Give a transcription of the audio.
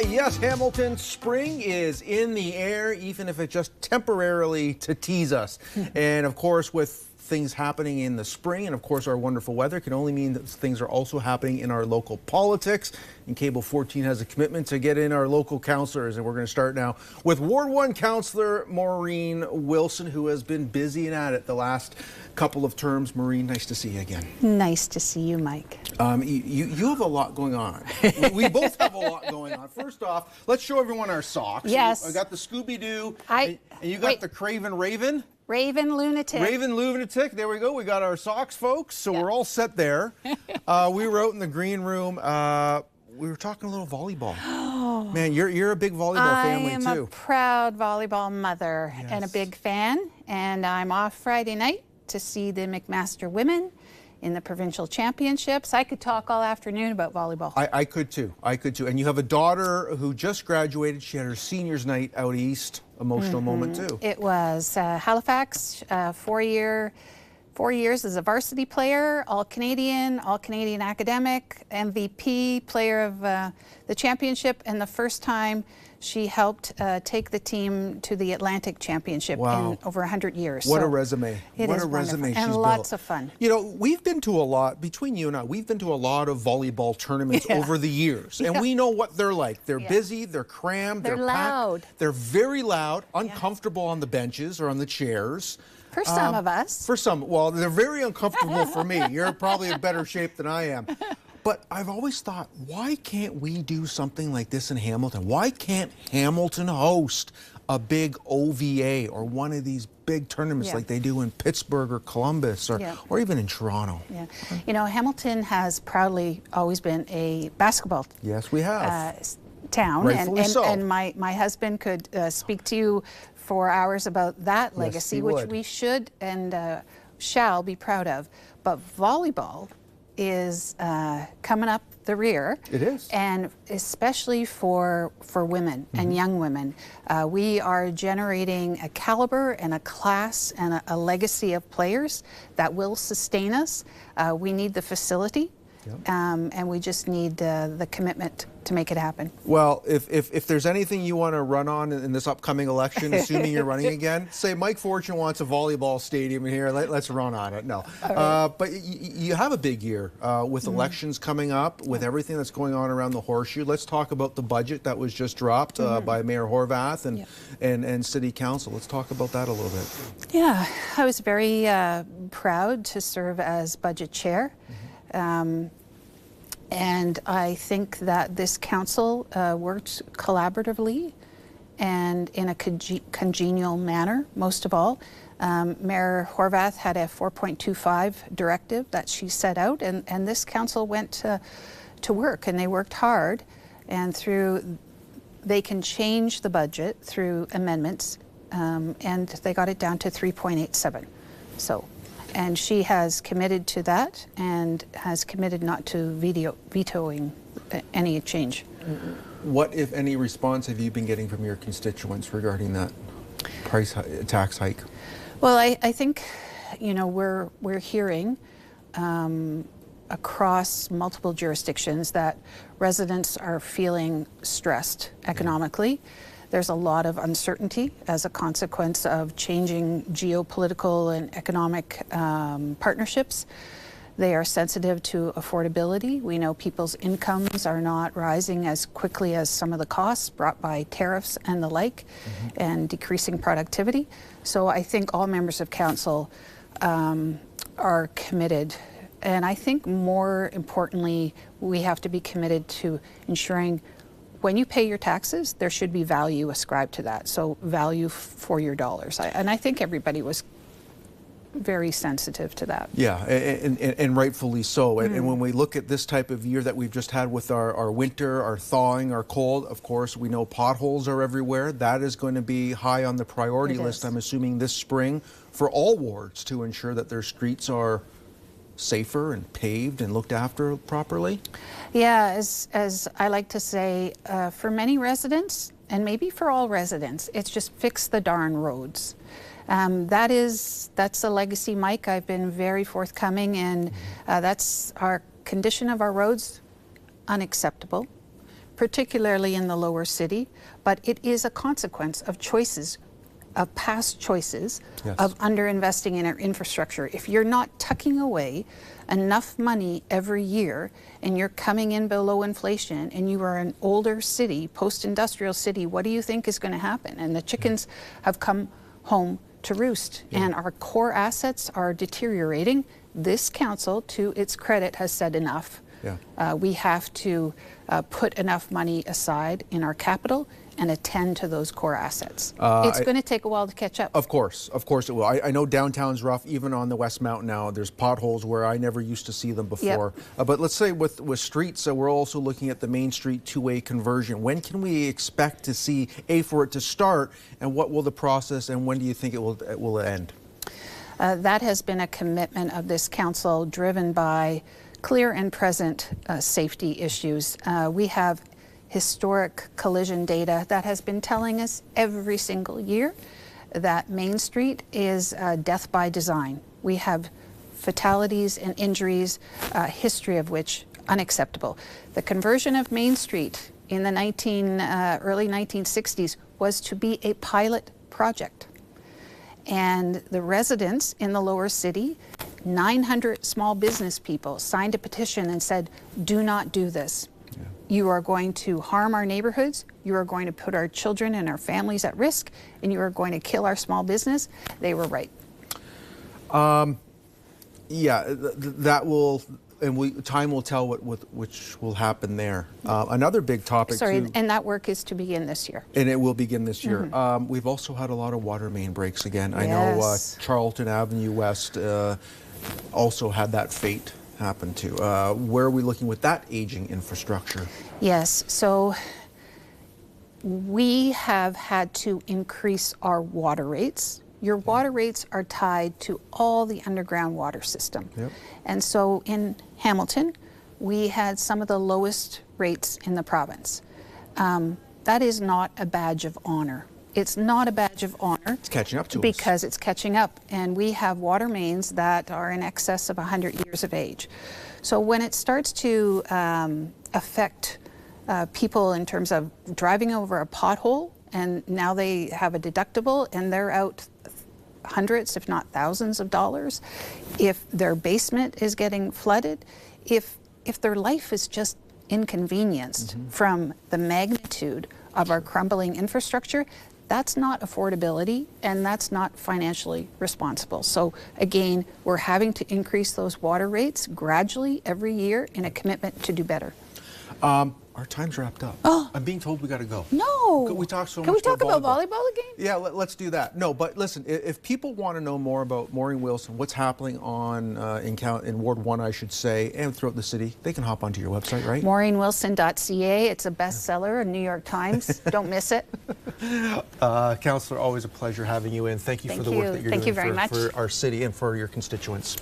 Yes, Hamilton, spring is in the air, even if it's just temporarily to tease us. And of course, with things happening in the spring and of course our wonderful weather can only mean that things are also happening in our local politics. And Cable 14 has a commitment to get in our local councillors, and we're going to start now with Ward 1 Councillor Maureen Wilson, who has been busy and at it the last couple of terms. Maureen, nice to see you again. Nice to see you, Mike. You have a lot going on. We both have a lot going on. First off, let's show everyone our socks. Yes. I got the Scooby-Doo, and you got the Craven Raven. Raven Lunatic. Raven Lunatic. There we go. We got our socks, folks. So we're all set there. We were out in the green room. We were talking a little volleyball. Oh, man, you're a big volleyball family too. I am a proud volleyball mother and a big fan. And I'm off Friday night to see the McMaster women in the provincial championships. I could talk all afternoon about volleyball. I could too. I could too. And you have a daughter who just graduated. She had her seniors night out east. Emotional moment too. It was Halifax, 4 years as a varsity player, all-Canadian academic, MVP, player of the championship, and the first time she helped take the team to the Atlantic Championship in over 100 years. What a resume. What a resume she's built. And lots of fun. You know, we've been to a lot, between you and I, we've been to a lot of volleyball tournaments over the years. And we know what they're like. They're busy, they're crammed, they're loud. Packed, they're very loud, uncomfortable on the benches or on the chairs. For some of us. For some. Well, they're very uncomfortable for me. You're probably in better shape than I am. But I've always thought, why can't we do something like this in Hamilton? Why can't Hamilton host a big OVA or one of these big tournaments like they do in Pittsburgh or Columbus or even in Toronto? Yeah. You know, Hamilton has proudly always been a basketball town. Rightfully so. And my husband could speak to you for hours about that legacy, which we should and shall be proud of. But volleyball is coming up the rear. It is. And especially for women and young women. We are generating a caliber and a class and a legacy of players that will sustain us. We need the facility. And we just need the commitment to make it happen. Well, if there's anything you want to run on in this upcoming election, assuming you're running again, say Mike Fortune wants a volleyball stadium here, let's run on it. No. But you have a big year with elections coming up, with everything that's going on around the horseshoe. Let's talk about the budget that was just dropped by Mayor Horvath and City Council. Let's talk about that a little bit. Yeah, I was very proud to serve as budget chair. And I think that this council worked collaboratively and in a congenial manner, most of all. Mayor Horvath had a 4.25 directive that she set out, and this council went to work, and they worked hard, and they can change the budget through amendments, and they got it down to 3.87. And she has committed to that and has committed not to vetoing any change. What, if any, response have you been getting from your constituents regarding that tax hike? Well, I think, you know, we're hearing across multiple jurisdictions that residents are feeling stressed economically. There's a lot of uncertainty as a consequence of changing geopolitical and economic partnerships. They are sensitive to affordability. We know people's incomes are not rising as quickly as some of the costs brought by tariffs and the like, and decreasing productivity. So I think all members of council are committed. And I think more importantly, we have to be committed to ensuring when you pay your taxes, there should be value ascribed to that. So value for your dollars. And I think everybody was very sensitive to that. Yeah, and rightfully so. And when we look at this type of year that we've just had with our winter, our thawing, our cold, of course, we know potholes are everywhere. That is going to be high on the priority list, I'm assuming, this spring for all wards to ensure that their streets are safer and paved and looked after properly? Yeah, as I like to say, for many residents, and maybe for all residents, it's just fix the darn roads. That's a legacy, Mike. I've been very forthcoming, and that's our condition of our roads, unacceptable. particularly in the lower city, but it is a consequence of choices, of past choices, yes, of underinvesting in our infrastructure. If you're not tucking away enough money every year and you're coming in below inflation and you are an older city, post-industrial city, what do you think is going to happen? And the chickens have come home to roost, and our core assets are deteriorating. This council, to its credit, has said enough. We have to put enough money aside in our capital and attend to those core assets. It's going to take a while to catch up. Of course it will. I know downtown's rough, even on the West Mountain now. There's potholes where I never used to see them before. Yep. But let's say with streets, we're also looking at the Main Street two-way conversion. When can we expect to see, for it to start, and what will the process, and when do you think it will end? That has been a commitment of this council, driven by clear and present safety issues. We have historic collision data that has been telling us every single year that Main Street is death by design. We have fatalities and injuries, history of which unacceptable. The conversion of Main Street in the early 1960s was to be a pilot project. And the residents in the lower city, 900 small business people, signed a petition and said, do not do this. You are going to harm our neighborhoods, you are going to put our children and our families at risk, and you are going to kill our small business. They were right. That will, and time will tell which will happen there. Another big topic and that work is to begin this year. And it will begin this year. We've also had a lot of water main breaks again. Yes. I know Charlton Avenue West also had that fate happen to. Where are we looking with that aging infrastructure? Yes, so we have had to increase our water rates. Your water rates are tied to all the underground water system. Yep. And so in Hamilton, we had some of the lowest rates in the province. That is not a badge of honor. It's not a badge of honor. It's catching up to us. Because it's catching up, and we have water mains that are in excess of 100 years of age. So when it starts to affect people in terms of driving over a pothole, and now they have a deductible and they're out hundreds, if not thousands of dollars, if their basement is getting flooded, if their life is just inconvenienced from the magnitude of our crumbling infrastructure, that's not affordability, and that's not financially responsible. So again, we're having to increase those water rates gradually every year in a commitment to do better. Our time's wrapped up. Oh. I'm being told we got to go. No. We talk so much. Can we talk about volleyball again? Yeah, let's do that. No, but listen, if people want to know more about Maureen Wilson, what's happening on in Ward 1, I should say, and throughout the city, they can hop onto your website, right? MaureenWilson.ca. It's a bestseller in New York Times. Don't miss it. Councillor, always a pleasure having you in. Thank you for the work that you're doing for our city and for your constituents.